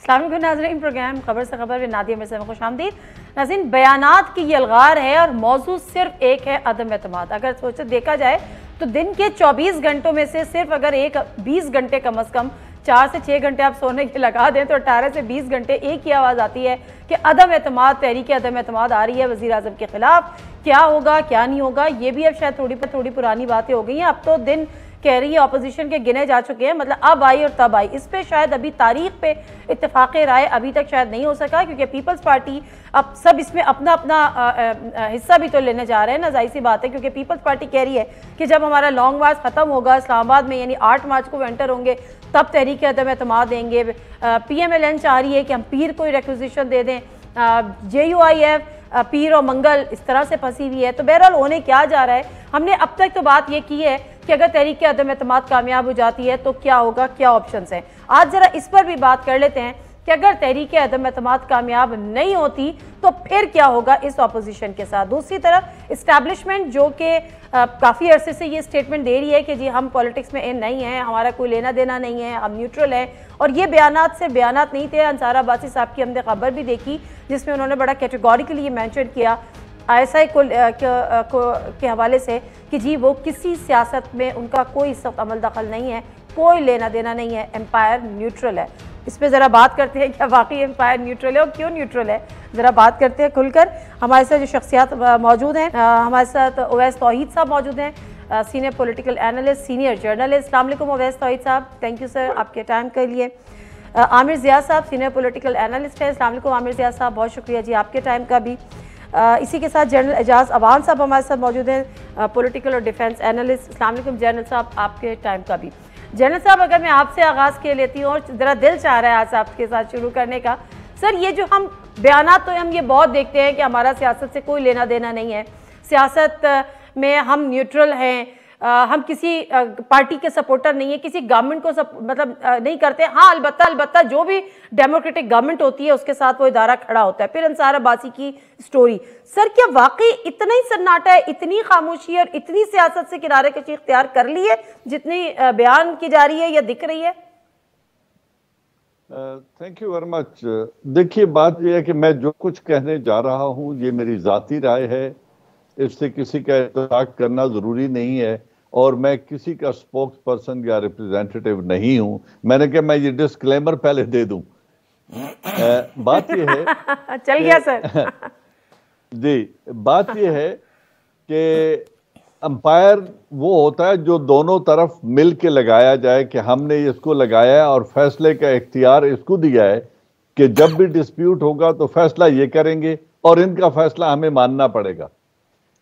السلام علیکم ناظرین، پروگرام خبر سے خبر میں نادیہ مرزا میں خوش آمدید۔ ناظرین، بیانات کی یلغار ہے اور موضوع صرف ایک ہے، عدم اعتماد۔ اگر سوچے دیکھا جائے تو دن کے 24 گھنٹوں میں سے صرف اگر 20 گھنٹے کم از کم 4 سے 6 گھنٹے آپ سونے کے لگا دیں تو 18 سے 20 گھنٹے ایک ہی آواز آتی ہے کہ عدم اعتماد، تحریک عدم اعتماد آ رہی ہے وزیر اعظم کے خلاف۔ کیا ہوگا کیا نہیں ہوگا یہ بھی اب شاید تھوڑی پرانی باتیں ہو گئی ہیں۔ اب تو دن کہہ رہی ہے اپوزیشن کے گنے جا چکے ہیں، مطلب اب آئی اور تب آئی۔ اس پہ شاید ابھی تاریخ پہ اتفاق رائے ابھی تک شاید نہیں ہو سکا، کیونکہ پیپلز پارٹی اب سب اس میں اپنا حصہ بھی تو لینے جا رہے ہیں نا، ظاہر سی بات ہے، کیونکہ پیپلز پارٹی کہہ رہی ہے کہ جب ہمارا لانگ مارچ ختم ہوگا اسلام آباد میں، یعنی 8 مارچ کو انٹر ہوں گے، تب تحریک عدم اعتماد دیں گے۔ پی ایم ایل این چاہ رہی ہے کہ ہم پیر کو ریکوزیشن دے دیں، جے یو آئی ایف پیر اور منگل اس طرح سے پھنسی ہوئی ہے۔ تو بہرحال ہونے کیا جا رہا ہے، ہم نے اب تک تو بات یہ کی ہے کہ اگر تحریک عدم اعتماد کامیاب ہو جاتی ہے تو کیا ہوگا، کیا آپشنز ہیں۔ آج ذرا اس پر بھی بات کر لیتے ہیں کہ اگر تحریک عدم اعتماد کامیاب نہیں ہوتی تو پھر کیا ہوگا اس اپوزیشن کے ساتھ۔ دوسری طرف اسٹیبلشمنٹ جو کہ کافی عرصے سے یہ سٹیٹمنٹ دے رہی ہے کہ جی ہم پولیٹکس میں نہیں ہیں، ہمارا کوئی لینا دینا نہیں ہے، ہم نیوٹرل ہیں، اور یہ بیانات سے بیانات نہیں تھے۔ انصار عباسی صاحب کی ہم نے خبر بھی دیکھی جس میں انہوں نے بڑا کیٹیگوریکلی یہ مینشن کیا آئی ایس آئی کے حوالے سے کہ جی وہ کسی سیاست میں ان کا کوئی سخت عمل دخل نہیں ہے، کوئی لینا دینا نہیں ہے، امپائر نیوٹرل ہے۔ اس پہ ذرا بات کرتے ہیں کیا واقعی امپائر نیوٹرل ہے اور کیوں نیوٹرل ہے، ذرا بات کرتے ہیں کھل کر۔ ہمارے ساتھ جو شخصیات موجود ہیں، ہمارے ساتھ اویس توحید صاحب موجود ہیں، senior political analyst, senior journalist. السلام علیکم اویس توحید صاحب، تھینک یو سر آپ کے ٹائم کے لیے۔ عامر ضیاء صاحب سینئر پولیٹیکل اینالسٹ ہے، السلام علیکم عامر ضیاء صاحب، بہت شکریہ جی آپ کے ٹائم کا بھی۔ اسی کے ساتھ جنرل اعجاز اوان صاحب ہمارے ساتھ موجود ہیں، پولیٹیکل اور ڈیفنس اینالسٹ، السلام علیکم جنرل صاحب آپ کے ٹائم کا بھی۔ جنرل صاحب اگر میں آپ سے آغاز کے لیتی ہوں اور ذرا دل چاہ رہا ہے آج آپ کے ساتھ شروع کرنے کا، سر یہ جو ہم بیانات تو ہم یہ بہت دیکھتے ہیں کہ ہمارا سیاست سے کوئی لینا دینا نہیں ہے، سیاست میں ہم نیوٹرل ہیں، ہم کسی پارٹی کے سپورٹر نہیں ہیں، کسی گورنمنٹ کو مطلب نہیں کرتے، ہاں البتہ جو بھی ڈیموکریٹک گورنمنٹ ہوتی ہے اس کے ساتھ وہ ادارہ کھڑا ہوتا ہے۔ پھر انصار عباسی کی سٹوری، سر کیا واقعی اتنا ہی سناٹا ہے، اتنی خاموشی اور اتنی سیاست سے کنارے کشی اختیار کر لی ہے جتنی بیان کی جا رہی ہے یا دکھ رہی ہے؟ Thank you very much. دیکھیے بات یہ ہے کہ میں جو کچھ کہنے جا رہا ہوں یہ میری ذاتی رائے ہے، اس سے کسی کا اتفاق کرنا ضروری نہیں ہے، اور میں کسی کا سپوکس پرسن یا ریپریزنٹیٹیو نہیں ہوں۔ میں نے کہا میں یہ ڈسکلیمر پہلے دے دوں۔ بات یہ ہے چل گیا سر جی، بات یہ ہے کہ امپائر وہ ہوتا ہے جو دونوں طرف مل کے لگایا جائے کہ ہم نے اس کو لگایا ہے اور فیصلے کا اختیار اس کو دیا ہے کہ جب بھی ڈسپیوٹ ہوگا تو فیصلہ یہ کریں گے اور ان کا فیصلہ ہمیں ماننا پڑے گا۔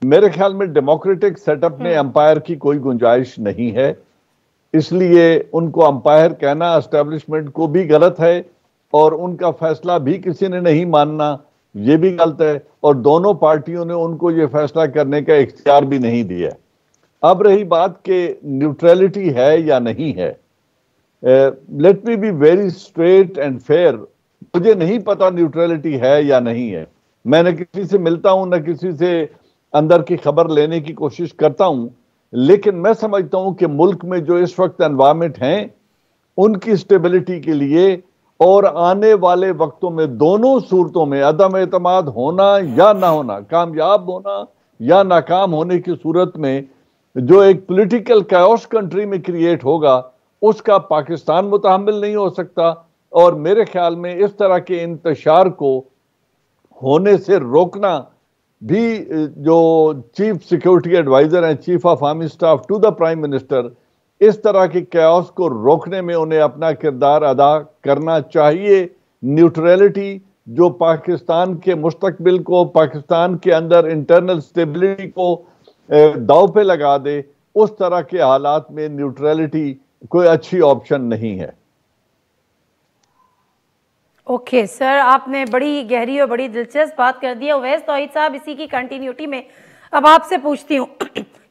میرے خیال میں ڈیموکریٹک سیٹ اپ میں امپائر کی کوئی گنجائش نہیں ہے، اس لیے ان کو امپائر کہنا اسٹیبلشمنٹ کو بھی غلط ہے، اور ان کا فیصلہ بھی کسی نے نہیں ماننا یہ بھی غلط ہے، اور دونوں پارٹیوں نے ان کو یہ فیصلہ کرنے کا اختیار بھی نہیں دیا۔ اب رہی بات کہ نیوٹرلٹی ہے یا نہیں ہے، let me be very straight and fair, مجھے نہیں پتا نیوٹرلٹی ہے یا نہیں ہے۔ میں نہ کسی سے ملتا ہوں نہ کسی سے اندر کی خبر لینے کی کوشش کرتا ہوں، لیکن میں سمجھتا ہوں کہ ملک میں جو اس وقت انوائرمنٹ ہیں ان کی اسٹیبلٹی کے لیے اور آنے والے وقتوں میں دونوں صورتوں میں عدم اعتماد ہونا یا نہ ہونا، کامیاب ہونا یا ناکام ہونے کی صورت میں جو ایک پولیٹیکل کیوس کنٹری میں کریٹ ہوگا اس کا پاکستان متحمل نہیں ہو سکتا، اور میرے خیال میں اس طرح کے انتشار کو ہونے سے روکنا بھی جو چیف سیکیورٹی ایڈوائزر ہیں، chief of army staff to the prime minister, اس طرح کے کیوس کو روکنے میں انہیں اپنا کردار ادا کرنا چاہیے۔ نیوٹرلٹی جو پاکستان کے مستقبل کو، پاکستان کے اندر انٹرنل سٹیبلٹی کو داؤ پہ لگا دے، اس طرح کے حالات میں نیوٹرلٹی کوئی اچھی آپشن نہیں ہے۔ اوکے سر، آپ نے بڑی گہری اور بڑی دلچسپ بات کر دی ہے۔ اویس توحید صاحب اسی کی کنٹینیوٹی میں اب آپ سے پوچھتی ہوں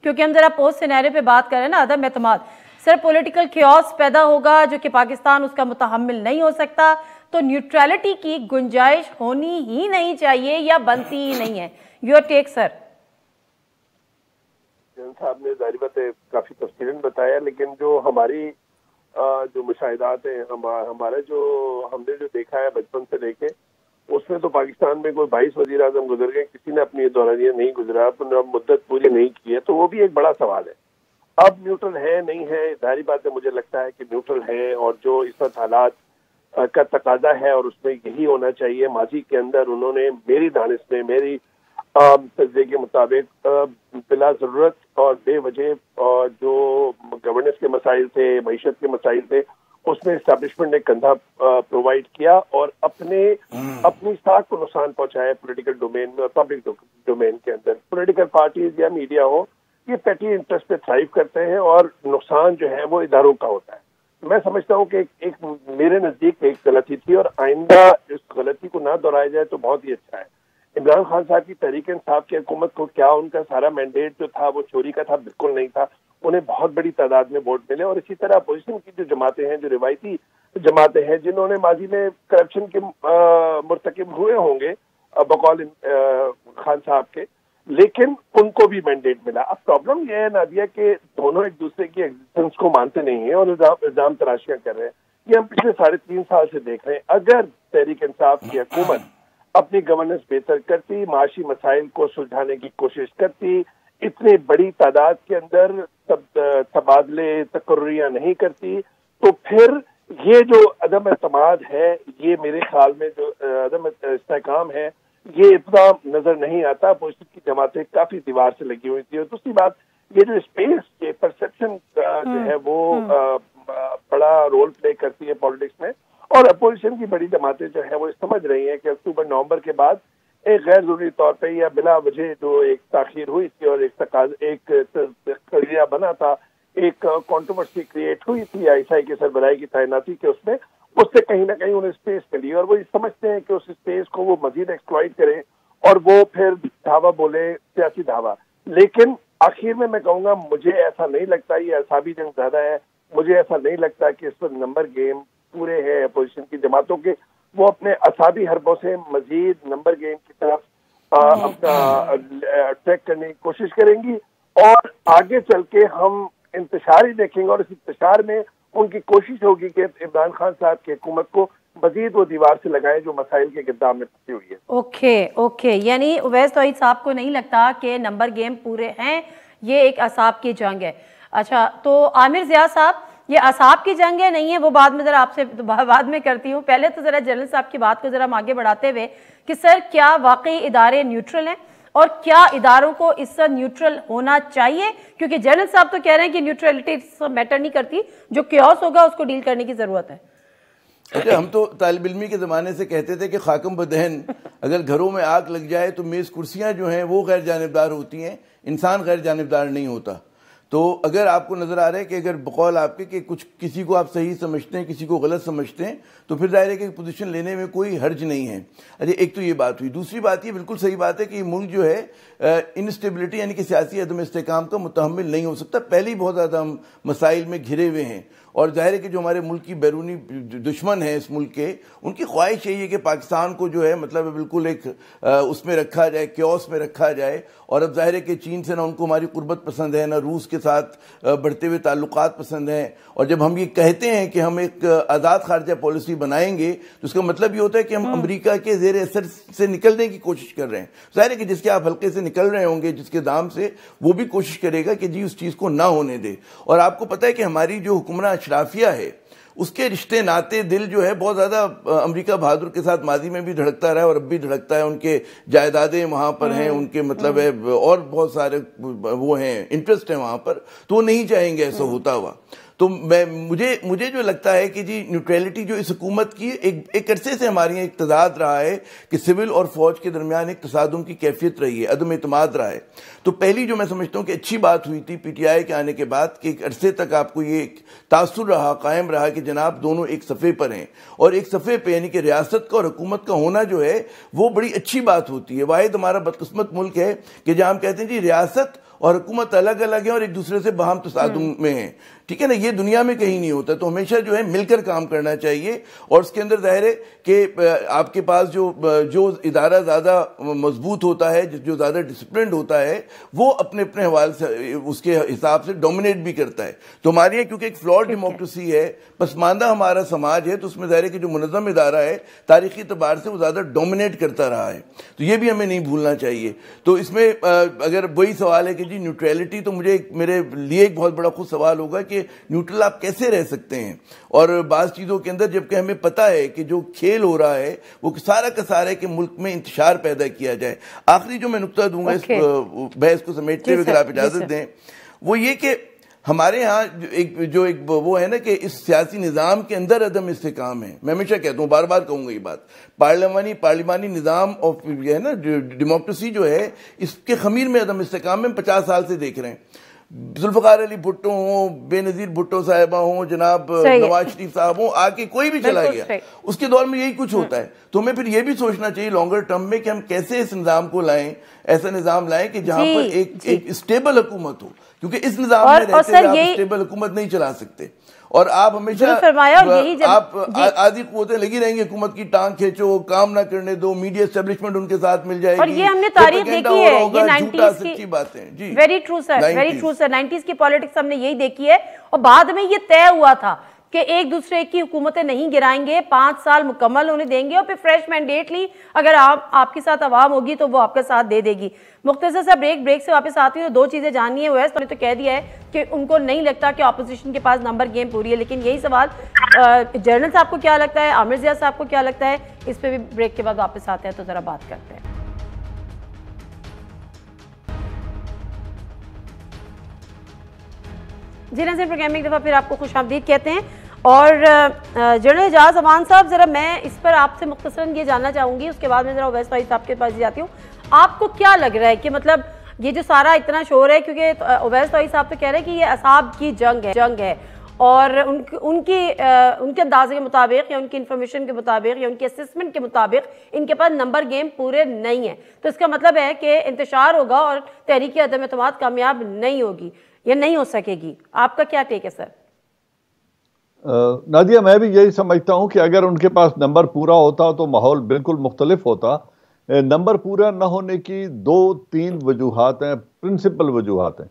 کیونکہ ہم ذرا پوسٹ سینیریو پہ بات کر رہے ہیں نا، عدم اعتماد، سر پولیٹیکل کیوس پیدا ہوگا جو کہ پاکستان اس کا متحمل نہیں ہو سکتا، تو نیوٹرلٹی کی گنجائش ہونی ہی نہیں چاہیے یا بنتی ہی نہیں ہے، یور ٹیک سر؟ جن صاحب نے ظاہر بات ہے کافی تفصیلاً بتایا، لیکن جو ہماری جو مشاہدات ہیں ہمارے جو ہم نے جو دیکھا ہے بچپن سے لے کے، اس میں تو پاکستان میں کوئی 22 وزیر اعظم گزر گئے، کسی نے اپنی دورانیہ نہیں گزرا، مدت پوری نہیں کی ہے، تو وہ بھی ایک بڑا سوال ہے. اب نیوٹرل ہے نہیں ہے، ظاہری بات ہے مجھے لگتا ہے کہ نیوٹرل ہے، اور جو اس وقت حالات کا تقاضا ہے اور اس میں یہی ہونا چاہیے. ماضی کے اندر انہوں نے میری دانش میں، میری تجزیے کے مطابق بلا ضرورت اور بے وجہ اور جو گورننس کے مسائل تھے، معیشت کے مسائل تھے، اس میں اسٹیبلشمنٹ نے کندھا پرووائڈ کیا اور اپنی ساکھ کو نقصان پہنچایا پولیٹیکل ڈومین میں اور پبلک ڈومین کے اندر. پولیٹیکل پارٹیز یا میڈیا ہو، یہ پیٹی انٹرسٹ پہ تھرائیو کرتے ہیں اور نقصان جو ہے وہ اداروں کا ہوتا ہے. میں سمجھتا ہوں کہ ایک میرے نزدیک ایک غلطی تھی، اور آئندہ اس غلطی کو نہ دہرایا جائے تو بہت ہی اچھا ہے. عمران خان صاحب کی تحریک انصاف کی حکومت کو کیا ان کا سارا مینڈیٹ جو تھا وہ چوری کا تھا؟ بالکل نہیں تھا. انہیں بہت بڑی تعداد میں ووٹ ملے، اور اسی طرح اپوزیشن کی جو جماعتیں ہیں، جو روایتی جماعتیں ہیں، جنہوں نے ماضی میں کرپشن کے مرتکب ہوئے ہوں گے بقول خان صاحب کے، لیکن ان کو بھی مینڈیٹ ملا. اب پرابلم یہ ہے نادیہ کہ دونوں ایک دوسرے کی ایگزسٹنس کو مانتے نہیں ہیں اور الزام تراشیاں کر رہے ہیں. یہ ہم پچھلے 3.5 سال سے دیکھ رہے ہیں. اگر تحریک انصاف کی حکومت اپنی گورننس بہتر کرتی، معاشی مسائل کو سلجھانے کی کوشش کرتی، اتنی بڑی تعداد کے اندر تبادلے تقرریاں نہیں کرتی، تو پھر یہ جو عدم اعتماد ہے، یہ میرے خیال میں جو عدم استحکام ہے، یہ اتنا نظر نہیں آتا. اپوزیشن کی جماعتیں کافی دیوار سے لگی ہوئی تھی. اور دوسری بات، یہ جو اسپیس کے پرسپشن جو ہے وہ بڑا رول پلے کرتی ہے پالیٹکس میں، اور اپوزیشن کی بڑی جماعتیں جو ہے وہ سمجھ رہی ہیں کہ اکتوبر نومبر کے بعد ایک غیر ضروری طور پہ یا بلا وجہ جو ایک تاخیر ہوئی تھی اور ایک قضیہ بنا تھا، ایک کنٹروورسی کریٹ ہوئی تھی ISI کے سربراہی کی تعیناتی کے، اس میں اس سے کہیں نہ کہیں انہیں اسپیس ملی، اور وہ سمجھتے ہیں کہ اس اسپیس کو وہ مزید ایکسپلائٹ کریں اور وہ پھر دھاوا بولے، سیاسی دھاوا. لیکن آخر میں کہوں گا، مجھے ایسا نہیں لگتا، یہ اعصابی جنگ زیادہ ہے. مجھے ایسا نہیں لگتا کہ اس پر نمبر گیم پورے ہیں اپوزیشن کی جماعتوں کے. وہ اپنے اعصابی حربوں سے مزید نمبر گیم کی طرف اپنا ٹریک کرنے کی کوشش کریں گی، اور آگے چل کے ہم انتشار ہی دیکھیں گے، اور اس انتشار میں ان کی کوشش ہوگی کہ عمران خان صاحب کی حکومت کو مزید وہ دیوار سے لگائے جو مسائل کے گرداب میں پھنسی ہوئی ہے. اوکے یعنی اویس توحید صاحب کو نہیں لگتا کہ نمبر گیم پورے ہیں، یہ ایک اعصاب کی جنگ ہے. اچھا، تو عامر ضیاء صاحب، یہ اعصاب کی جنگ ہے نہیں ہے وہ بعد میں ذرا آپ سے بعد میں کرتی ہوں. پہلے تو ذرا جنرل صاحب کی بات کو ذرا ہم آگے بڑھاتے ہوئے کہ سر کیا واقعی ادارے نیوٹرل ہیں، اور کیا اداروں کو اس سے نیوٹرل ہونا چاہیے؟ کیونکہ جنرل صاحب تو کہہ رہے ہیں کہ نیوٹرلٹی میٹر نہیں کرتی، جو کیوس ہوگا اس کو ڈیل کرنے کی ضرورت ہے. اچھا، ہم تو طالب علمی کے زمانے سے کہتے تھے کہ خاکم بدہن، اگر گھروں میں آگ لگ جائے تو میز کرسیاں جو ہیں وہ غیر جانبدار ہوتی ہیں، انسان غیر جانبدار نہیں ہوتا. تو اگر آپ کو نظر آ رہا ہے کہ اگر بقول آپ کے کہ کچھ کسی کو آپ صحیح سمجھتے ہیں، کسی کو غلط سمجھتے ہیں، تو پھر ظاہر ہے کہ پوزیشن لینے میں کوئی حرج نہیں ہے. اچھا، ایک تو یہ بات ہوئی. دوسری بات یہ بالکل صحیح بات ہے کہ یہ ملک جو ہے انسٹیبلٹی یعنی کہ سیاسی عدم استحکام کا متحمل نہیں ہو سکتا. پہلے ہی بہت زیادہ ہم مسائل میں گھرے ہوئے ہیں، اور ظاہر ہے کہ جو ہمارے ملک کی بیرونی دشمن ہیں اس ملک کے، ان کی خواہش یہی ہے کہ پاکستان کو جو ہے مطلب بالکل ایک اس میں رکھا جائے، کیوس میں رکھا جائے. اور اب ظاہر ہے کہ چین سے نہ ان کو ہماری قربت پسند ہے، نہ روس کے ساتھ بڑھتے ہوئے تعلقات پسند ہیں. اور جب ہم یہ کہتے ہیں کہ ہم ایک آزاد خارجہ پالیسی بنائیں گے تو اس کا مطلب یہ ہوتا ہے کہ ہم امریکہ کے زیر اثر سے نکلنے کی کوشش کر رہے ہیں. ظاہر ہے کہ جس کے آپ حلقے سے نکل رہے ہوں گے، جس کے دام سے، وہ بھی کوشش کرے گا کہ جی اس چیز کو نہ ہونے دے. اور آپ کو پتہ ہے کہ ہماری جو حکمراں اشرافیہ ہے، اس کے رشتے ناتے دل جو ہے بہت زیادہ امریکہ بہادر کے ساتھ ماضی میں بھی دھڑکتا رہا ہے اور اب بھی دھڑکتا ہے. ان کے جائیدادیں وہاں پر ہیں، ان کے مطلب ہے اور بہت سارے وہ ہیں، انٹرسٹ ہیں وہاں پر، تو وہ نہیں چاہیں گے ایسا ہوتا ہوا. تو مجھے جو لگتا ہے کہ جی نیوٹریلٹی جو اس حکومت کی ایک عرصے سے ہمارے یہاں ایک تضاد رہا ہے کہ سول اور فوج کے درمیان ایک تصادم کی کیفیت رہی ہے، عدم اعتماد رہا ہے. تو پہلی جو میں سمجھتا ہوں کہ اچھی بات ہوئی تھی PTI کے آنے کے بعد کہ ایک عرصے تک آپ کو یہ ایک تاثر رہا، قائم رہا کہ جناب دونوں ایک صفحے پر ہیں، اور ایک صفحے پہ یعنی کہ ریاست کا اور حکومت کا ہونا جو ہے وہ بڑی اچھی بات ہوتی ہے. واحد ہمارا بدقسمت ملک ہے کہ جہاں ہم کہتے ہیں جی ریاست اور حکومت الگ الگ ہیں اور ایک دوسرے سے باہم تصادم میں ہیں. ٹھیک ہے نا, یہ دنیا میں کہیں نہیں ہوتا. تو ہمیشہ جو ہے مل کر کام کرنا چاہیے, اور اس کے اندر ظاہر ہے کہ آپ کے پاس جو ادارہ زیادہ مضبوط ہوتا ہے, جو زیادہ ڈسپلنڈ ہوتا ہے, وہ اپنے حوالے سے اس کے حساب سے ڈومینیٹ بھی کرتا ہے. تو ہمارے یہاں کیونکہ ایک فلاڈ ڈیموکریسی ہے, پسماندہ ہمارا سماج ہے, تو اس میں ظاہر ہے کہ جو منظم ادارہ ہے تاریخی اعتبار سے وہ زیادہ ڈومینیٹ کرتا رہا ہے. تو یہ بھی ہمیں نہیں بھولنا چاہیے. تو اس میں اگر وہی سوال ہے کہ جی نیوٹریلٹی, تو میرے لیے ایک بہت بڑا خود سوال ہوگا کہ نیوٹرل آپ کیسے رہ سکتے ہیں, اور بعض چیزوں کے اندر جبکہ ہمیں پتہ ہے کہ جو کھیل ہو رہا ہے وہ سارا کا سارا ہے کہ ملک میں انتشار پیدا کیا جائے. آخری جو میں نقطہ دوں گا اس بحث کو سمیٹتے ہوئے اگر آپ اجازت دیں, وہ یہ کہ ہمارے ہاں ایک وہ ہے نا کہ اس سیاسی نظام کے اندر عدم استحکام ہے. میں ہمیشہ کہتا ہوں, بار بار کہوں گا یہ بات, پارلیمانی نظام اور ہے نا ڈیموکریسی جو ہے, اس کے خمیر میں عدم استحکام میں 50 سال سے دیکھ رہے ہیں. ذوالفقار علی بھٹو ہوں, بے نظیر بھٹو صاحبہ ہوں, جناب نواز شریف صاحب ہوں, آ کے کوئی بھی چلا گیا, اس کے دور میں یہی کچھ ہوتا ہے. تو ہمیں پھر یہ بھی سوچنا چاہیے لانگر ٹرم میں کہ ہم کیسے اس نظام کو لائیں, ایسا نظام لائیں کہ جہاں پر ایک اسٹیبل حکومت ہو, کیونکہ اس نظام میں رہتے ہوئے آپ اسٹیبل حکومت نہیں چلا سکتے. اور آپ ہمیشہ آپ آدھی قوتیں لگی رہیں گی حکومت کی, ٹانگ کھینچو, کام نہ کرنے دو, میڈیا اسٹیبلشمنٹ ان کے ساتھ مل جائے گی. اور یہ ہم نے تاریخ دیکھی ہے, یہ 90s کی باتیں. جی ویری ٹرو سر, 90s کی پالیٹکس ہم نے یہی دیکھی ہے, اور بعد میں یہ طے ہوا تھا کہ ایک دوسرے کی حکومتیں نہیں گرائیں گے, 5 سال مکمل ہونے دیں گے, اور پھر فریش مینڈیٹ لی, اگر آپ کے ساتھ عوام ہوگی تو وہ آپ کا ساتھ دے دے گی. مختصر سا بریک سے واپس آتی ہوں. 2 چیزیں جاننی ہے. اویس نے تو کہہ دیا ہے کہ ان کو نہیں لگتا کہ اپوزیشن کے پاس نمبر گیم پوری ہے, لیکن یہی سوال جنرل صاحب کو کیا لگتا ہے, عامر ضیاء صاحب کو کیا لگتا ہے, اس پہ بھی بریک کے بعد واپس آتے ہیں تو ذرا بات کرتے ہیں. جی ناظرین, پروگرام میں ایک دفعہ پھر آپ کو خوش آمدید کہتے ہیں. اور جنرل اعجاز امان صاحب, ذرا میں اس پر آپ سے مختصراً یہ جاننا چاہوں گی, اس کے بعد میں ذرا اویس صاحب کے پاس جاتی ہوں. آپ کو کیا لگ رہا ہے کہ مطلب یہ جو سارا اتنا شور ہے, کیونکہ اویس صاحب تو کہہ رہے ہیں کہ یہ اصحاب کی جنگ ہے, اور ان کے اندازے کے مطابق یا ان کی انفارمیشن کے مطابق یا ان کی اسسمنٹ کے مطابق ان کے پاس نمبر گیم پورے نہیں ہیں, تو اس کا مطلب ہے کہ انتشار ہوگا اور تحریک عدم اعتماد کامیاب نہیں ہوگی یا نہیں ہو سکے گی. آپ کا کیا ٹیک ہے سر؟ نادیہ, میں بھی یہی سمجھتا ہوں کہ اگر ان کے پاس نمبر پورا ہوتا تو ماحول بالکل مختلف ہوتا. نمبر پورا نہ ہونے کی 2-3 وجوہات ہیں, پرنسپل وجوہات ہیں.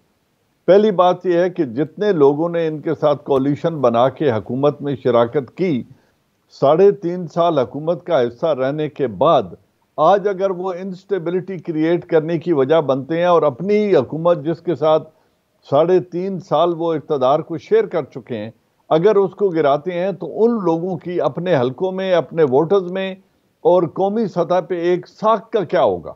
پہلی بات یہ ہے کہ جتنے لوگوں نے ان کے ساتھ کولیشن بنا کے حکومت میں شراکت کی, 3.5 سال حکومت کا حصہ رہنے کے بعد آج اگر وہ انسٹیبلٹی کریٹ کرنے کی وجہ بنتے ہیں, اور اپنی حکومت جس کے ساتھ 3.5 سال وہ اقتدار کو شیئر کر چکے ہیں, اگر اس کو گراتے ہیں تو ان لوگوں کی اپنے حلقوں میں, اپنے ووٹرز میں اور قومی سطح پہ ایک ساکھ کا کیا ہوگا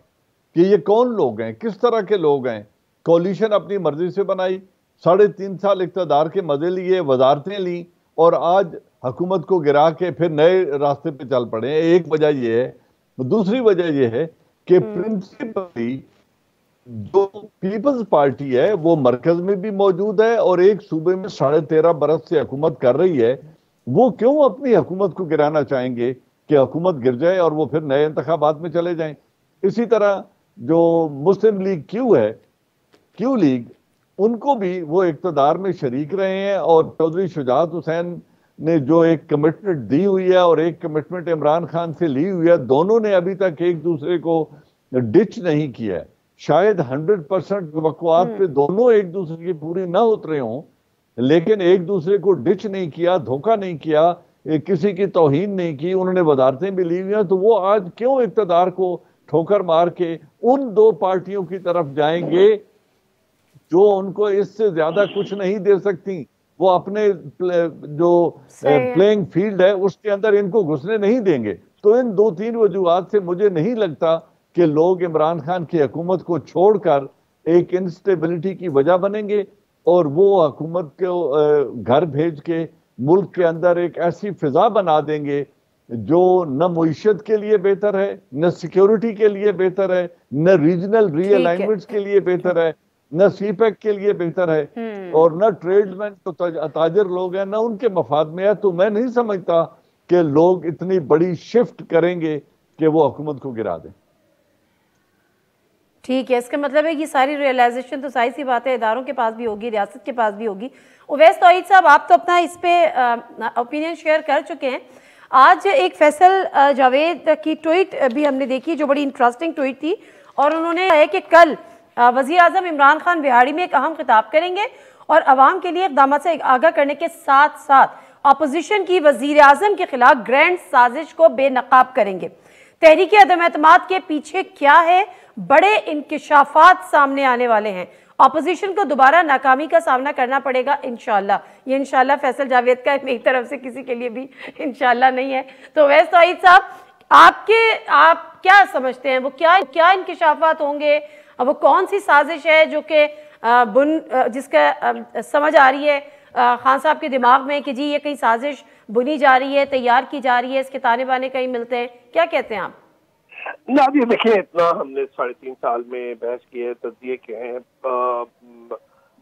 کہ یہ کون لوگ ہیں, کس طرح کے لوگ ہیں. کولیشن اپنی مرضی سے بنائی, 3.5 سال اقتدار کے مزے لیے, وزارتیں لیں, اور آج حکومت کو گرا کے پھر نئے راستے پہ چل پڑے ہیں. ایک وجہ یہ ہے. دوسری وجہ یہ ہے کہ پرنسپلی جو پیپلز پارٹی ہے وہ مرکز میں بھی موجود ہے, اور ایک صوبے میں 13.5 برس سے حکومت کر رہی ہے. وہ کیوں اپنی حکومت کو گرانا چاہیں گے کہ حکومت گر جائے اور وہ پھر نئے انتخابات میں چلے جائیں. اسی طرح جو مسلم لیگ کیو لیگ, ان کو بھی وہ اقتدار میں شریک رہے ہیں, اور چودھری شجاعت حسین نے جو ایک کمٹمنٹ دی ہوئی ہے اور ایک کمٹمنٹ عمران خان سے لی ہوئی ہے, دونوں نے ابھی تک ایک دوسرے کو ڈچ نہیں کیا ہے. شاید 100% توقعات پہ دونوں ایک دوسرے کی پوری نہ اترے ہوں, لیکن ایک دوسرے کو ڈچ نہیں کیا, دھوکہ نہیں کیا, کسی کی توہین نہیں کی. انہوں نے وزارتیں بھی لی ہوئی ہیں, تو وہ آج کیوں اقتدار کو ٹھوکر مار کے ان 2 پارٹیوں کی طرف جائیں گے جو ان کو اس سے زیادہ کچھ نہیں دے سکتی. وہ اپنے جو پلینگ فیلڈ ہے اس کے اندر ان کو گھسنے نہیں دیں گے. تو ان 2-3 وجوہات سے مجھے نہیں لگتا کہ لوگ عمران خان کی حکومت کو چھوڑ کر ایک انسٹیبلٹی کی وجہ بنیں گے, اور وہ حکومت کو گھر بھیج کے ملک کے اندر ایک ایسی فضا بنا دیں گے جو نہ معیشت کے لیے بہتر ہے, نہ سیکیورٹی کے لیے بہتر ہے, نہ ریجنل ری الائنمنٹس کے لیے بہتر ہے, نہ سی پیک کے لیے بہتر ہے, اور نہ ٹریڈ مین تو تاجر لوگ ہیں, نہ ان کے مفاد میں ہے. تو میں نہیں سمجھتا کہ لوگ اتنی بڑی شفٹ کریں گے کہ وہ حکومت کو گرا دیں. ٹھیک ہے، اس کا مطلب ہے یہ ساری ریئلائزیشن تو ظاہر سی بات ہے اداروں کے پاس بھی ہوگی، ریاست کے پاس بھی ہوگی۔ اویس توحید صاحب، آپ تو اپنا اس پہ اوپینین شیئر کر چکے ہیں۔ آج ایک فیصل جاوید کی ٹویٹ بھی ہم نے دیکھی جو بڑی انٹرسٹنگ ٹویٹ تھی، اور انہوں نے کہا کہ کل وزیر اعظم عمران خان بہاڑی میں ایک اہم خطاب کریں گے اور عوام کے لیے اقدامات سے آگاہ کرنے کے ساتھ ساتھ اپوزیشن کی وزیر اعظم کے خلاف گرینڈ سازش کو بے نقاب کریں گے۔ تحریک عدم اعتماد کے پیچھے کیا ہے؟ بڑے انکشافات سامنے آنے والے ہیں، اپوزیشن کو دوبارہ ناکامی کا سامنا کرنا پڑے گا انشاءاللہ۔ یہ انشاءاللہ فیصل جاوید کا میری طرف سے کسی کے لیے بھی انشاءاللہ نہیں ہے۔ تو اویس توحید صاحب، آپ کیا سمجھتے ہیں وہ کیا انکشافات ہوں گے؟ وہ کون سی سازش ہے جو کہ جس کا سمجھ آ رہی ہے خان صاحب کے دماغ میں کہ جی یہ کہیں سازش بنی جا رہی ہے، تیار کی جا رہی ہے، اس کے تانے بانے کہیں ملتے ہیں، کیا کہتے ہیں آپ؟ نہ اب یہ دیکھیں، اتنا ہم نے 3.5 سال میں بحث کی ہے، تجزیے کیے ہیں،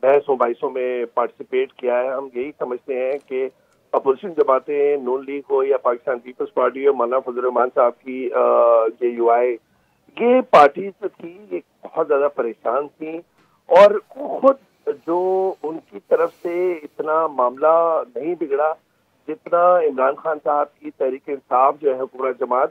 بحثوں بائیسوں میں پارٹیسپیٹ کیا ہے۔ ہم یہی سمجھتے ہیں کہ اپوزیشن جماعتیں، نون لیگ ہو یا پاکستان پیپلز پارٹی ہو، مولانا فضل الرحمان صاحب کی جے یو آئی، یہ پارٹیز جو تھی یہ بہت زیادہ پریشان تھیں، اور خود جو ان کی طرف سے اتنا معاملہ نہیں بگڑا جتنا عمران خان صاحب کی تحریک انصاف جو ہے حکمراں جماعت،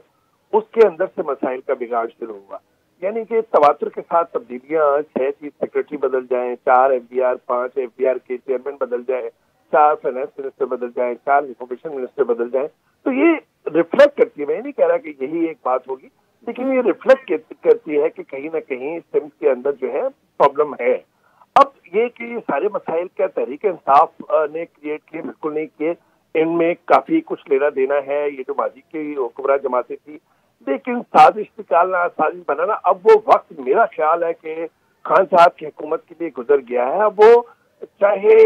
اس کے اندر سے مسائل کا بگاڑ شروع ہوا۔ یعنی کہ تواتر کے ساتھ تبدیلیاں، 6 چیف سیکرٹری بدل جائیں، 4 FDR 5 FDR کے چیئرمین بدل جائیں، 4 فائنانس منسٹر بدل جائیں، 4 انفارمیشن منسٹر بدل جائیں، تو یہ ریفلیکٹ کرتی ہے، میں نہیں کہہ رہا کہ یہی ایک بات ہوگی، لیکن یہ ریفلیکٹ کرتی ہے کہ کہیں نہ کہیں سمت کے اندر جو ہے پرابلم ہے۔ اب یہ کہ یہ سارے مسائل کیا تحریک انصاف نے کریٹ کیے؟ بالکل نہیں کیے، ان میں کافی کچھ لینا دینا ہے، یہ جو ماضی کی حکمراں جماعتیں تھی، لیکن سازش نکالنا، سازش بنانا، اب وہ وقت میرا خیال ہے کہ خان صاحب کی حکومت کے لیے گزر گیا ہے۔ اب وہ چاہے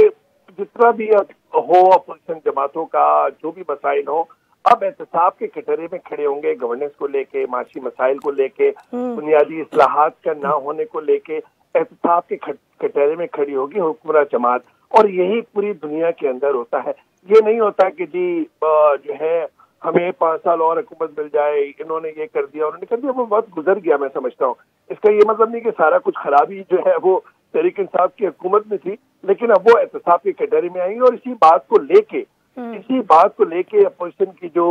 جتنا بھی ہو اپوزیشن جماعتوں کا جو بھی مسائل ہو، اب احتساب کے کٹہرے میں کھڑے ہوں گے، گورننس کو لے کے، معاشی مسائل کو لے کے، بنیادی اصلاحات کا نہ ہونے کو لے کے احتساب کے کٹہرے میں کھڑی ہوگی حکمراں جماعت، اور یہی پوری دنیا کے اندر ہوتا ہے۔ یہ نہیں ہوتا کہ جی جو ہے ہمیں 5 سال اور حکومت مل جائے، انہوں نے یہ کر دیا، انہوں نے کر دیا، وہ وقت گزر گیا۔ میں سمجھتا ہوں اس کا یہ مطلب نہیں کہ سارا کچھ خرابی جو ہے وہ تحریک انصاف کی حکومت میں تھی، لیکن اب وہ احتساب کے کٹہرے میں آئیں گے، اور اسی بات کو لے کے اپوزیشن کی جو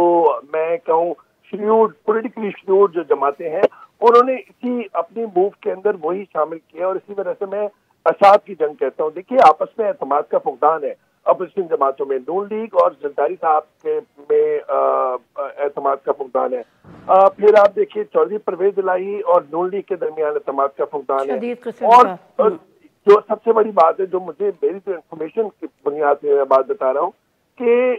میں کہوں پولیٹیکلی شیورڈ جو جماعتیں ہیں، انہوں نے اسی اپنی موو کے اندر وہی شامل کیا، اور اسی وجہ سے میں اعصاب کی جنگ کہتا ہوں۔ دیکھیے، آپس میں اعتماد کا فقدان ہے اپوزیشن جماعتوں میں، نون لیگ اور زرداری صاحب کے میں اعتماد کا فقدان ہے، پھر آپ دیکھیے چودھری پرویز الہی اور نون لیگ کے درمیان اعتماد کا فقدان ہے، اور جو سب سے بڑی بات ہے جو مجھے میری جو انفارمیشن کی بنیاد پہ میں بات بتا رہا ہوں کہ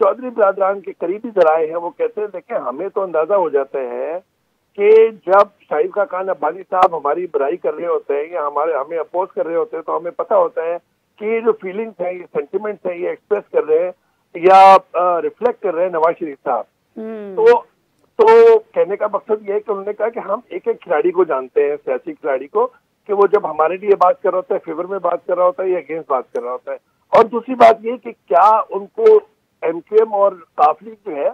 چودھری برادران کے قریبی ذرائع ہیں، وہ کہتے ہیں دیکھیں ہمیں تو اندازہ ہو جاتا ہے کہ جب شاہد خاقان عباسی صاحب ہماری برائی کر رہے ہوتے ہیں یا ہمیں اپوز کر رہے ہوتے ہیں، تو ہمیں پتہ ہوتا ہے کہ یہ جو فیلنگز ہیں، یہ سینٹیمنٹس ہیں، یہ ایکسپریس کر رہے ہیں یا ریفلیکٹ کر رہے ہیں نواز شریف صاحب۔ تو کہنے کا مقصد یہ ہے کہ انہوں نے کہا کہ ہم ایک ایک کھلاڑی کو جانتے ہیں، سیاسی کھلاڑی کو، کہ وہ جب ہمارے لیے بات کر رہا ہوتا ہے، فیور میں بات کر رہا ہوتا ہے یا اگینسٹ بات کر رہا ہوتا ہے۔ اور دوسری بات یہ کہ کیا ان کو ایم کیو ایم اور قافلی جو ہے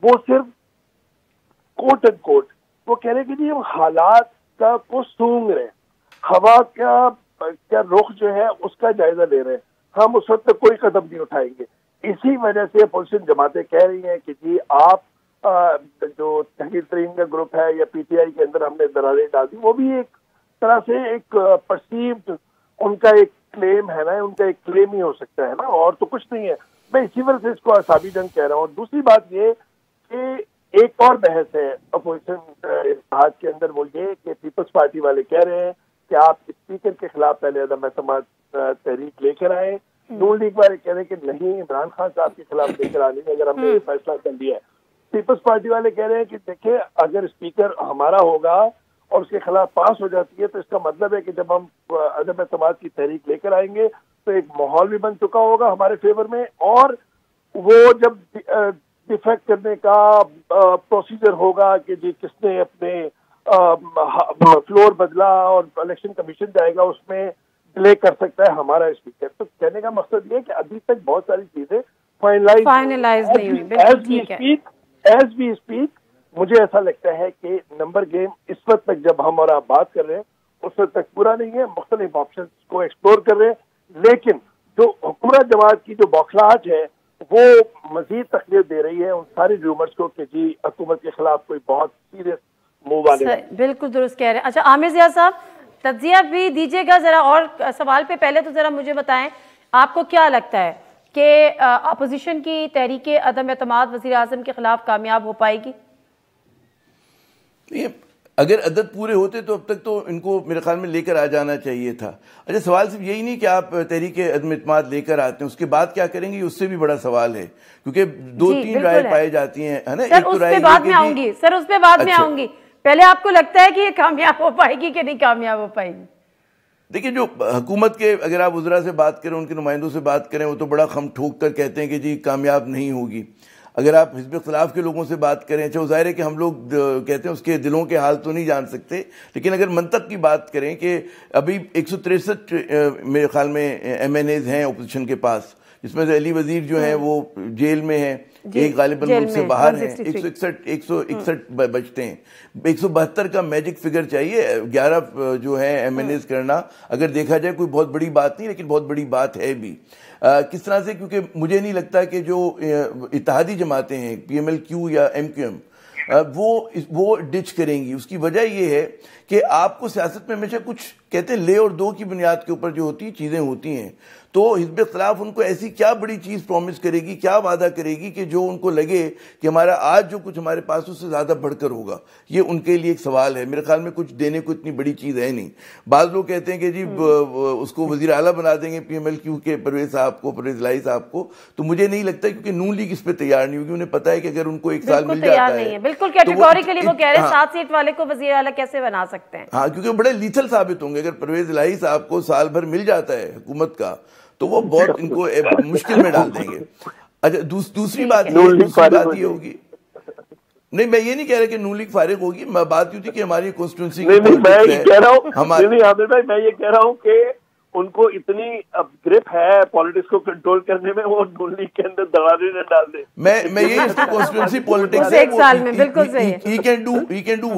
وہ صرف کوٹ اینڈ کوٹ وہ کہہ رہے کہ جی ہم حالات کا کو سونگ رہے ہیں، ہوا کیا رخ جو ہے اس کا جائزہ لے رہے ہیں، ہم اس وقت تک کوئی قدم نہیں اٹھائیں گے۔ اسی وجہ سے اپوزیشن جماعتیں کہہ رہی ہیں کہ جی آپ جو تحریک ترین کا گروپ ہے یا پی ٹی آئی کے اندر ہم نے دراریں ڈال دی، وہ بھی ایک طرح سے ایک پرسیوڈ ان کا ایک کلیم ہے نا، ان کا ایک کلیم ہی ہو سکتا ہے نا، اور تو کچھ نہیں ہے۔ میں اسی وجہ سے اس کو اعصابی جنگ کہہ رہا ہوں۔ دوسری بات یہ کہ ایک اور بحث ہے اپوزیشن اتحاد کے اندر، وہ یہ کہ پیپلز پارٹی والے کہہ رہے ہیں کہ آپ اسپیکر کے خلاف پہلے عدم اعتماد تحریک لے کر آئے، نون لیگ والے کہہ رہے ہیں کہ نہیں، عمران خان صاحب کے خلاف لے کر آنے اگر ہم نے یہ فیصلہ کر لیا ہے۔ پیپلز پارٹی والے کہہ رہے ہیں کہ دیکھیں اگر اسپیکر ہمارا ہوگا اور اس کے خلاف پاس ہو جاتی ہے تو اس کا مطلب ہے کہ جب ہم عدم اعتماد کی تحریک لے کر آئیں گے تو ایک ماحول بھی بن چکا ہوگا ہمارے فیور میں، اور وہ جب ڈیفیکٹ کرنے کا پروسیجر ہوگا کہ جی کس نے اپنے فلور بدلا اور الیکشن کمیشن جائے گا، اس میں ڈیلے کر سکتا ہے ہمارا اسپیکر۔ تو کہنے کا مقصد یہ ہے کہ ابھی تک بہت ساری چیزیں فائنلائز نہیں ہوئی۔ ایز وی اسپیک مجھے ایسا لگتا ہے کہ نمبر گیم اس وقت تک جب ہم اور آپ بات کر رہے ہیں اس وقت تک پورا نہیں ہے، مختلف آپشن کو ایکسپلور کر رہے ہیں، لیکن جو حکومت جماعت کی جو بوکھلاہٹ ہے وہ مزید تقویت دے رہی ہے ان ساری ریومرز کو کہ جی حکومت کے خلاف کوئی بہت سیریس موو آنے والا ہے۔ بالکل درست کہہ رہے ہیں۔ اچھا عامر ضیاء صاحب تجزیہ بھی دیجیے گا ذرا، اور سوال پہ پہلے تو ذرا مجھے بتائیں آپ کو کیا لگتا ہے کہ اپوزیشن کی تحریک عدم اعتماد وزیر اعظم کے خلاف کامیاب ہو پائے گی؟ اگر عدد پورے ہوتے تو اب تک تو ان کو میرے خیال میں لے کر آ جانا چاہیے تھا۔ اچھا سوال صرف یہی نہیں کہ آپ تحریک عدم اعتماد لے کر آتے ہیں، اس کے بعد کیا کریں گے اس سے بھی بڑا سوال ہے، کیونکہ دو تین رائے پائے جاتی ہیں، ہے نا۔ سر اس پہ بعد میں آؤں گی، سر اس پہ بعد میں آؤں گی، پہلے آپ کو لگتا ہے کہ یہ کامیاب ہو پائے گی کہ نہیں کامیاب ہو پائے گی؟ دیکھیں جو حکومت کے اگر آپ وزراء سے بات کریں، ان کے نمائندوں سے بات کریں، وہ تو بڑا خم ٹھوک کر کہتے ہیں کہ جی کامیاب نہیں ہوگی۔ اگر آپ حزب اختلاف کے لوگوں سے بات کریں، چاہے ظاہر ہے کہ ہم لوگ کہتے ہیں اس کے دلوں کے حال تو نہیں جان سکتے، لیکن اگر منطق کی بات کریں کہ ابھی 163 میرے خیال میں ایم این ایز ہیں اپوزیشن کے پاس، جس میں سے علی وزیر جو ہیں وہ جیل میں ہیں، ایک غالباً ملک سے باہر ہیں، 161 بچتے ہیں، 172 کا میجک فگر چاہیے 11 جو ہے ایم این ایز کرنا، اگر دیکھا جائے کوئی بہت بڑی بات نہیں، لیکن بہت بڑی بات ہے بھی۔ کس طرح سے؟ کیونکہ مجھے نہیں لگتا کہ جو اتحادی جماعتیں ہیں پی ایم ایل کیو یا ایم کیو ایم وہ ڈچ کریں گی۔ اس کی وجہ یہ ہے کہ آپ کو سیاست میں ہمیشہ کچھ کہتے ہیں لے اور دو کی بنیاد کے اوپر جو ہوتی چیزیں ہوتی ہیں، تو حزب اختلاف ان کو ایسی کیا بڑی چیز پرومس کرے گی، کیا وعدہ کرے گی کہ جو ان کو لگے کہ ہمارا آج جو کچھ ہمارے پاس اس سے زیادہ بڑھ کر ہوگا، یہ ان کے لیے ایک سوال ہے۔ میرے خیال میں کچھ دینے کو اتنی بڑی چیز ہے نہیں۔ بعض لوگ کہتے ہیں کہ جی اس کو وزیر اعلیٰ بنا دیں گے پی ایم ایل کیو کے پرویز صاحب کو، پرویز الہی صاحب کو، تو مجھے نہیں لگتا، کیونکہ نون لیگ اس پہ تیار نہیں ہوگی۔ انہیں پتا ہے کہ اگر ان کو ایک سال مل جاتا ہے، بالکل کیٹیگوریکلی وہ کہہ رہے ہیں 7 سیٹ والے کو وزیر اعلیٰ کیسے بنا سکتے ہیں؟ ہاں، کیونکہ بڑے لیتھل ثابت ہوں گے۔ اگر پرویز الہی صاحب کو سال بھر مل جاتا ہے حکومت کا تو وہ بہت ان کو مشکل میں ڈال دیں گے۔ اچھا دوسری بات یہ ہوگی، نہیں میں یہ نہیں کہہ رہا کہ نون لیگ فارغ ہوگی، بات یہ تھی کہ ہماری کانسٹیٹوئنسی میں یہ کہہ رہا ہوں عامر بھائی، میں یہ کہہ رہا ہوں کہ ان کو اتنی گرپ ہے پالیٹکس کو کنٹرول کرنے میں، وہ نون لیگ کے اندر دراڑیں نہ ڈال دیں۔ میں یہی اس کو کانسٹیٹوئنسی پالیٹکس ہے، ایک سال میں بالکل صحیح ہے، he can do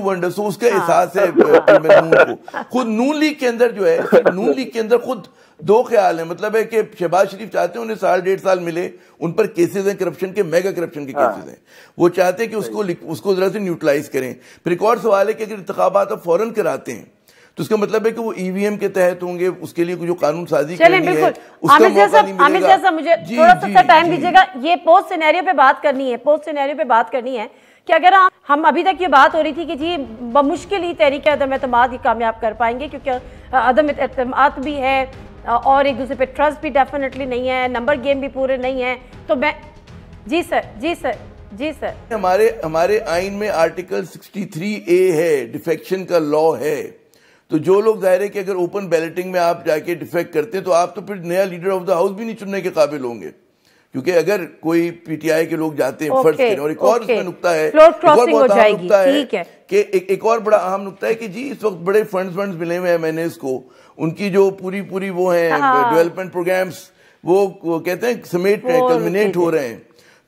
wonders، تو اس کا احساس ہے کو۔ خود نون لیگ کے اندر جو ہے، نون لیگ کے اندر خود دو خیال ہیں، مطلب ہے کہ شہباز شریف چاہتے ہیں انہیں 1.5 سال ملے، ان پر کیسز ہیں کرپشن کے، میگا کرپشن کے کیسز ہیں، وہ چاہتے ہیں کہ اس کو ذرا سے نیوٹرلائز کریں۔ پھر ایک اور سوال ہے کہ اگر انتخابات اب فوراً کراتے ہیں تو اس کا مطلب ہے کہ وہ ای وی ایم کے تحت ہوں گے، اس کے لیے جو قانون سازی کرنی ہے اس کا موقع نہیں ملے گا۔ مجھے تھوڑا سا ٹائم دیجیے گا، یہ پوسٹ سینیریو پہ بات کرنی ہے، کہ اگر ہم ابھی تک یہ بات ہو رہی تھی کہ جی بمشکل ہی تحریک عدم اعتماد ہی کامیاب کر پائیں گے، کیونکہ عدم اعتماد بھی ہے اور ایک دوسرے پہ ٹرسٹ بھی ڈیفینیٹلی نہیں ہے، نمبر گیم بھی پورے نہیں ہیں، تو میں جی سر ہمارے آئین میں آرٹیکل 63A ہے، ڈیفیکشن کا لا ہے، تو جو لوگ ظاہر ہے کہ اگر اوپن بیلٹنگ میں آپ جا کے ڈیفیکٹ کرتے ہیں تو آپ تو پھر نیا لیڈر آف دا ہاؤس بھی نہیں چننے کے قابل ہوں گے، کیونکہ اگر کوئی پی ٹی آئی کے لوگ جاتے ہیں فرض کریں، اور ایک اور اس میں نکتہ ہے، کہ ایک اور بڑا اہم نکتہ ہے کہ جی اس وقت بڑے فنڈز ملے ہوئے ایم این ایز کو، ان کی جو پوری وہ ہیں ڈیولپمنٹ پروگرامز، وہ کہتے ہیں سمیٹ کلمینیٹ ہو رہے ہیں،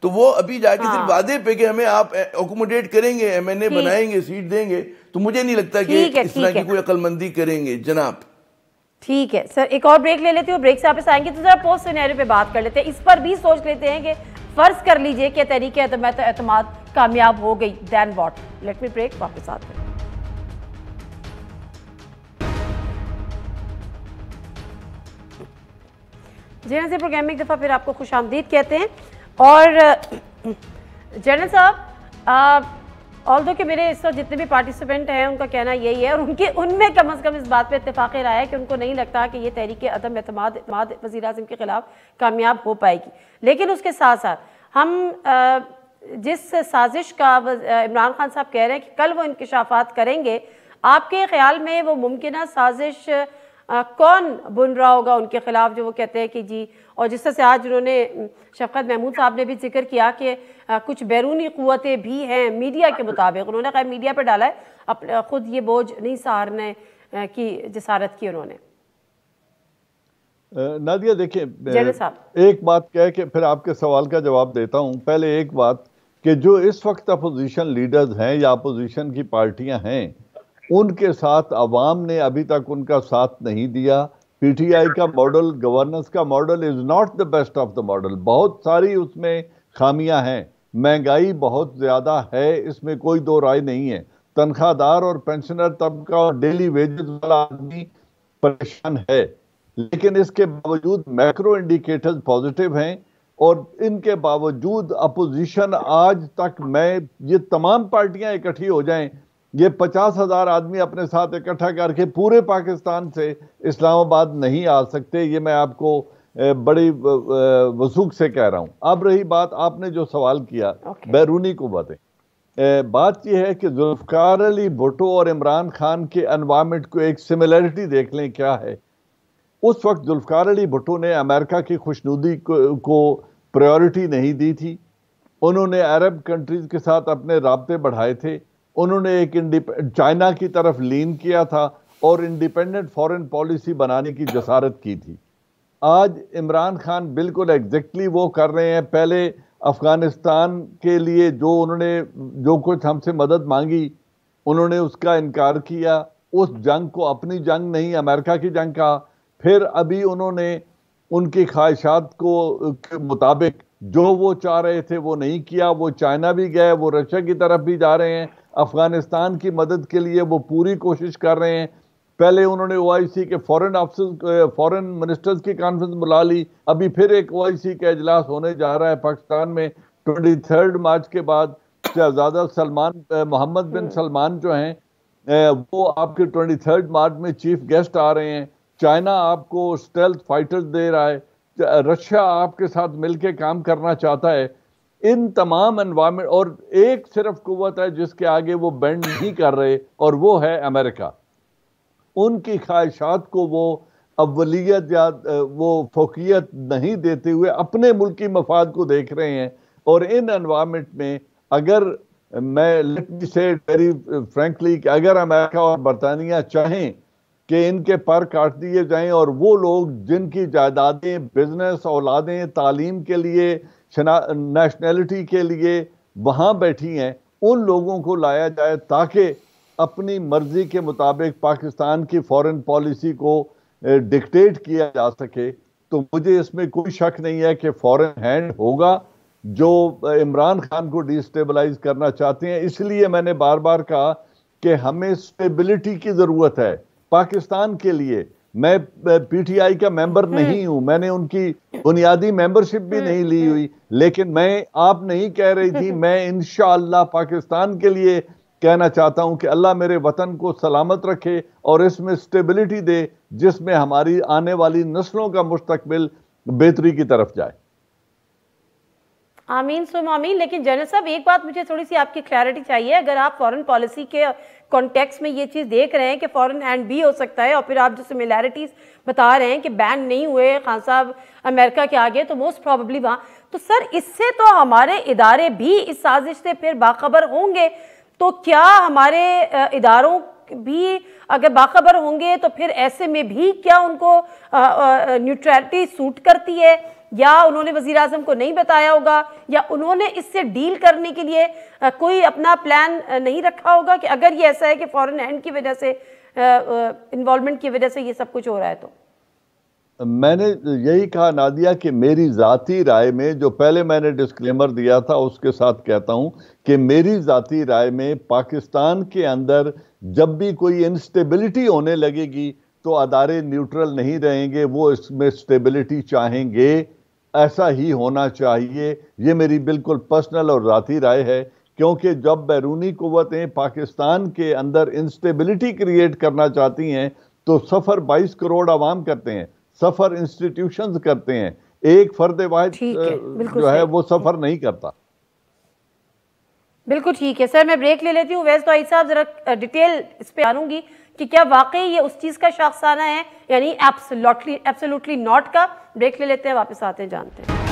تو وہ ابھی جا کے صرف وعدے پہ کہ ہمیں آپ اکوموڈیٹ کریں گے، ایم این اے بنائیں گے، سیٹ دیں گے، تو مجھے نہیں لگتا کہ اس طرح کی کوئی عقل مندی کریں گے جناب۔ ٹھیک ہے سر، ایک اور بریک لے لیتے ہوں، بریک سے واپس آئیں گے تو ذرا پوسٹ سینیریو پہ بات کر لیتے ہیں، اس پر بھی سوچ لیتے ہیں کہ فرض کر لیجئے کہ تحریک عدم اعتماد کامیاب ہو گئی، دین واٹ؟ لیٹ می بریک، واپس آتے ہیں۔ جی ناظرین، پروگرام میں ایک دفعہ پھر آپ کو خوش آمدید کہتے ہیں، اور جنرل صاحب آلدو کہ میرے اس وقت جتنے بھی پارٹیسپینٹ ہیں ان کا کہنا یہی ہے، اور ان میں کم از کم اس بات پہ اتفاق رائے ہے کہ ان کو نہیں لگتا کہ یہ تحریک عدم اعتماد وزیر اعظم کے خلاف کامیاب ہو پائے گی، لیکن اس کے ساتھ ساتھ ہم جس سازش کا عمران خان صاحب کہہ رہے ہیں کہ کل وہ انکشافات کریں گے، آپ کے خیال میں وہ ممکنہ سازش کون بن رہا ہوگا ان کے خلاف، جو وہ کہتے ہیں کہ جی، اور جس طرح سے آج انہوں نے شفقت محمود صاحب نے بھی ذکر کیا کہ کچھ بیرونی قوتیں بھی ہیں میڈیا کے مطابق، انہوں نے خیر میڈیا پہ ڈالا ہے، خود یہ بوجھ نہیں سہارنے کی جسارت کی انہوں نے۔ نادیہ دیکھیں، ایک بات کہہ کہ پھر آپ کے سوال کا جواب دیتا ہوں۔ پہلے ایک بات کہ جو اس وقت اپوزیشن لیڈرز ہیں یا اپوزیشن کی پارٹیاں ہیں، ان کے ساتھ عوام نے ابھی تک ان کا ساتھ نہیں دیا. پی ٹی آئی کا ماڈل، گورننس کا model is not the best of the model. بہت ساری اس میں خامیاں ہیں. مہنگائی بہت زیادہ ہے، اس میں کوئی دو رائے نہیں ہے. تنخواہ دار اور پینشنر طبقہ اور ڈیلی ویجز والا آدمی پریشان ہے، لیکن اس کے باوجود میکرو انڈیکیٹرز پازیٹیو ہیں. اور ان کے باوجود اپوزیشن آج تک، میں یہ تمام پارٹیاں اکٹھی ہو جائیں، یہ 50,000 آدمی اپنے ساتھ اکٹھا کر کے پورے پاکستان سے اسلام آباد نہیں آ سکتے. یہ میں آپ کو بڑی وثوق سے کہہ رہا ہوں. اب رہی بات آپ نے جو سوال کیا بیرونی قوتیں، بات یہ ہے کہ ذوالفقار علی بھٹو اور عمران خان کے انوائرمنٹ کو ایک سملیرٹی دیکھ لیں کیا ہے. اس وقت ذوالفقار علی بھٹو نے امریکہ کی خوشنودی کو پریورٹی نہیں دی تھی. انہوں نے عرب کنٹریز کے ساتھ اپنے رابطے بڑھائے تھے. انہوں نے ایک چائنا کی طرف لین کیا تھا اور انڈیپینڈنٹ فورن پالیسی بنانے کی جسارت کی تھی. آج عمران خان بالکل ایگزیکٹلی وہ کر رہے ہیں. پہلے افغانستان کے لیے انہوں نے جو کچھ ہم سے مدد مانگی، انہوں نے اس کا انکار کیا. اس جنگ کو اپنی جنگ نہیں، امریکہ کی جنگ کہا. پھر ابھی انہوں نے ان کی خواہشات کے مطابق جو وہ چاہ رہے تھے وہ نہیں کیا. وہ چائنا بھی گئے، وہ رشیا کی طرف بھی جا رہے ہیں. افغانستان کی مدد کے لیے وہ پوری کوشش کر رہے ہیں. پہلے انہوں نے OIC کے فورن منسٹرز کی کانفرنس بلا لی. ابھی پھر ایک OIC کا اجلاس ہونے جا رہا ہے پاکستان میں 23 مارچ کے بعد. شہزادہ محمد بن سلمان جو ہیں وہ آپ کے 23 مارچ میں چیف گیسٹ آ رہے ہیں. چائنا آپ کو اسٹیلتھ فائٹرز دے رہا ہے. رشیا آپ کے ساتھ مل کے کام کرنا چاہتا ہے. ان تمام انوائرمنٹ، اور ایک صرف قوت ہے جس کے آگے وہ بینڈ نہیں کر رہے، اور وہ ہے امریکہ. ان کی خواہشات کو وہ اولیت یا وہ فوقیت نہیں دیتے ہوئے اپنے ملکی مفاد کو دیکھ رہے ہیں. اور ان انوائرمنٹ میں اگر میں لیٹ می سے ویری فرینکلی کہ اگر امریکہ اور برطانیہ چاہیں کہ ان کے پر کاٹ دیے جائیں اور وہ لوگ جن کی جائیدادیں، بزنس، اولادیں تعلیم کے لیے، نیشنلٹی کے لیے وہاں بیٹھی ہیں، ان لوگوں کو لایا جائے تاکہ اپنی مرضی کے مطابق پاکستان کی فورن پالیسی کو ڈکٹیٹ کیا جا سکے. تو مجھے اس میں کوئی شک نہیں ہے کہ فورن ہینڈ ہوگا جو عمران خان کو ڈی اسٹیبلائز کرنا چاہتے ہیں. اس لیے میں نے بار بار کہا کہ ہمیں اسٹیبلٹی کی ضرورت ہے پاکستان کے لیے. میں پی ٹی آئی کا ممبر نہیں ہوں، میں نے ان کی بنیادی ممبرشپ بھی نہیں لی ہوئی، لیکن آپ نہیں کہہ رہی تھی، میں انشاءاللہ پاکستان کے لیے کہنا چاہتا ہوں کہ اللہ میرے وطن کو سلامت رکھے اور اس میں اسٹیبلٹی دے جس میں ہماری آنے والی نسلوں کا مستقبل بہتری کی طرف جائے. آمین سم آمین. لیکن جنرل صاحب ایک بات مجھے تھوڑی سی آپ کی کلیئرٹی چاہیے. اگر آپ فورن پالیسی کے کانٹیکس میں یہ چیز دیکھ رہے ہیں کہ فورن ہینڈ بھی ہو سکتا ہے، اور پھر آپ جو سملیرٹیز بتا رہے ہیں کہ بین نہیں ہوئے خان صاحب امریکہ کے آگے، تو موسٹ پروبیبلی وہاں، تو سر اس سے تو ہمارے ادارے بھی اس سازش سے پھر باخبر ہوں گے. تو کیا ہمارے اداروں بھی اگر باخبر ہوں گے تو پھر ایسے میں بھی کیا ان کو نیوٹرلٹی سوٹ کرتی ہے، یا انہوں نے وزیر اعظم کو نہیں بتایا ہوگا، یا انہوں نے اس سے ڈیل کرنے کے لیے کوئی اپنا پلان نہیں رکھا ہوگا کہ اگر یہ ایسا ہے کہ فورن ہینڈ کی وجہ سے، انوالومنٹ کی وجہ سے یہ سب کچھ ہو رہا ہے؟ تو میں نے یہی کہا نادیہ کہ میری ذاتی رائے میں، جو پہلے میں نے ڈسکلیمر دیا تھا اس کے ساتھ کہتا ہوں کہ میری ذاتی رائے میں پاکستان کے اندر جب بھی کوئی انسٹیبلٹی ہونے لگے گی تو ادارے نیوٹرل نہیں رہیں گے، وہ اس میں اسٹیبلٹی چاہیں گے. ایسا ہی ہونا چاہیے. یہ میری بالکل پرسنل اور ذاتی رائے ہے، کیونکہ جب بیرونی قوتیں پاکستان کے اندر انسٹیبلٹی کریٹ کرنا چاہتی ہیں تو سفر 22 کروڑ عوام کرتے ہیں، سفر انسٹیٹیوشنز کرتے ہیں. ایک فرد واحد جو ہے وہ سفر نہیں کرتا. بالکل ٹھیک ہے سر. میں بریک لے لیتی ہوں. ویس توحید صاحب ذرا ڈیٹیل اس پہ جانوں گی کہ کیا واقعی یہ اس چیز کا شاخسانہ ہے، یعنی ایبسولوٹلی ناٹ کا. بریک لے لیتے ہیں، واپس آتے ہیں، جانتے ہیں.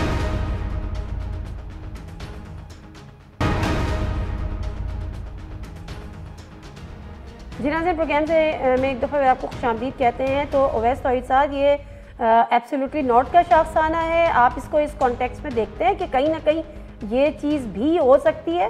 جی ناظرین، پروگرام سے میں ایک دفعہ آپ کو خوش آمدید کہتے ہیں. تو اویس توحید صاحب، یہ ایبسولوٹلی ناٹ کا شاخسانہ ہے. آپ اس کو اس کانٹیکس میں دیکھتے ہیں کہ کہیں نہ کہیں یہ چیز بھی ہو سکتی ہے؟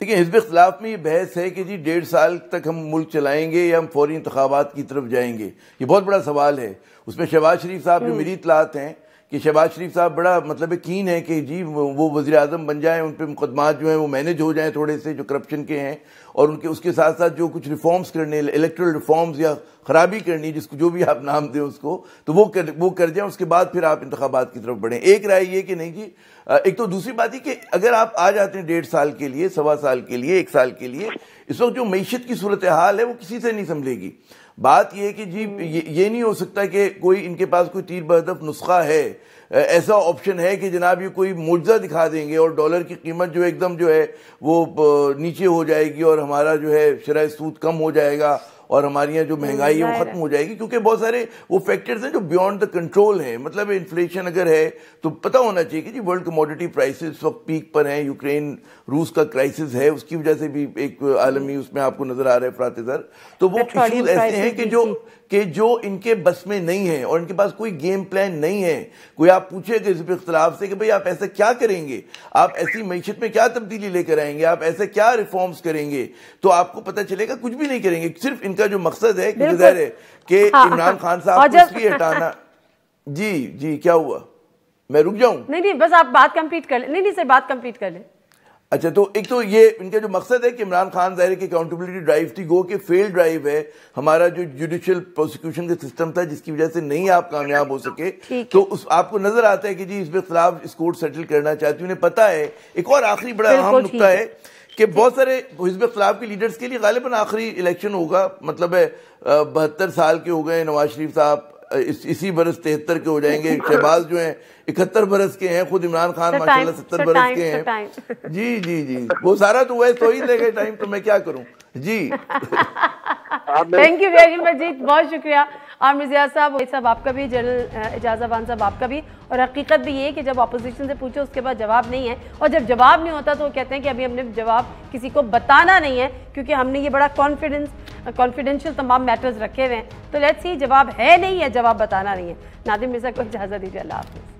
دیکھیں حزب اختلاف میں یہ بحث ہے کہ جی 1.5 سال تک ہم ملک چلائیں گے یا ہم فوری انتخابات کی طرف جائیں گے، یہ بہت بڑا سوال ہے. اس میں شہباز شریف صاحب جو میری اطلاعات ہیں کہ شہباز شریف صاحب بڑا کین ہے کہ جی وہ وزیر اعظم بن جائیں، ان پہ مقدمات جو ہیں وہ مینیج ہو جائیں تھوڑے سے جو کرپشن کے ہیں، اور اس کے ساتھ ساتھ جو کچھ ریفارمز کرنے، الیکٹرل ریفارمز یا خرابی کرنی، جس کو جو بھی آپ نام دیں اس کو، تو وہ کر جائیں، اس کے بعد پھر آپ انتخابات کی طرف بڑھیں. ایک رائے یہ کہ نہیں جی. ایک تو دوسری بات یہ کہ اگر آپ آ جاتے ہیں 1.5 سال کے لیے، 1.25 سال کے لیے، 1 سال کے لیے، اس وقت جو معیشت کی صورتحال ہے وہ کسی سے نہیں سنبھلے گی. بات یہ ہے کہ جی یہ نہیں ہو سکتا کہ کوئی ان کے پاس کوئی تیر بہدف نسخہ ہے، ایسا آپشن ہے کہ جناب یہ کوئی معجزہ دکھا دیں گے اور ڈالر کی قیمت جو ایک دم جو ہے وہ نیچے ہو جائے گی اور ہمارا جو ہے شرح سود کم ہو جائے گا اور ہماری یہاں جو مہنگائی ہے وہ ختم ہو جائے گی. کیونکہ بہت سارے وہ فیکٹرز ہیں جو بیونڈ دا کنٹرول ہیں. مطلب انفلیشن اگر ہے تو پتہ ہونا چاہیے کہ جی ورلڈ کموڈٹی پرائسز اس وقت پیک پر ہیں، یوکرین روس کا کرائسس ہے، اس کی وجہ سے بھی ایک عالمی اس میں آپ کو نظر آ رہا ہے افراط زر. تو وہ ایشوز ایسے ہیں کہ جو ان کے بس میں نہیں ہیں اور ان کے پاس کوئی گیم پلان نہیں ہے. کوئی آپ پوچھے کہ حزب اختلاف سے کہ بھئی آپ ایسا کیا کریں گے، آپ ایسی معیشت میں کیا تبدیلی لے کر آئیں گے، آپ ایسے کیا ریفارمز کریں گے، تو آپ کو پتہ چلے گا کچھ بھی نہیں کریں گے. صرف ان کا جو مقصد ہے کہ ظاہر ہے کہ عمران خان صاحب کو اس لیے ہٹانا. جی کیا ہوا، میں رک جاؤں؟ نہیں بس آپ بات کمپلیٹ کر لیں. نہیں سر بات کمپلیٹ کر لیں. اچھا، تو ایک تو یہ ان کا جو مقصد ہے کہ عمران خان ظاہر کی اکاؤنٹیبلٹی ڈرائیو تھی، گو کہ فیل ڈرائیو ہے ہمارا جو جوڈیشل پروسیکیوشن کا سسٹم تھا، جس کی وجہ سے نہیں آپ کامیاب ہو سکے. تو آپ کو نظر آتا ہے کہ جی حزب اختلاف اس کورٹ سیٹل کرنا چاہتی ہوں. انہیں پتا ہے. ایک اور آخری بڑا اہم نقطہ ہے کہ بہت سارے حزب اختلاف کے لیڈرز کے لیے غالباً آخری الیکشن ہوگا، مطلب ہے 72 سال کے ہو گئے نواز شریف صاحب، اسی برس 73 کے ہو جائیں گے. شہباز جو ہیں 71 برس کے ہیں، خود عمران خان ماشاءاللہ 70 برس کے ہیں. جی وہ سارا تو وہ سو ہی لے گئے ٹائم، تو میں کیا کروں. جی تھینک یو ویری مچ جی، بہت شکریہ عامر ضیاء صاحب آپ کا بھی، جنرل اعجاز احوان صاحب آپ کا بھی. اور حقیقت بھی یہ کہ جب اپوزیشن سے پوچھو اس کے بعد جواب نہیں ہے، اور جب جواب نہیں ہوتا تو وہ کہتے ہیں کہ ابھی ہم نے جواب کسی کو بتانا نہیں ہے کیونکہ ہم نے یہ بڑا کانفیڈینشیل تمام میٹرز رکھے ہوئے ہیں. تو لیٹس سی جواب ہے نہیں ہے، جواب بتانا نہیں ہے. نادم مرزا کو اجازت دیجیے، اللہ حافظ.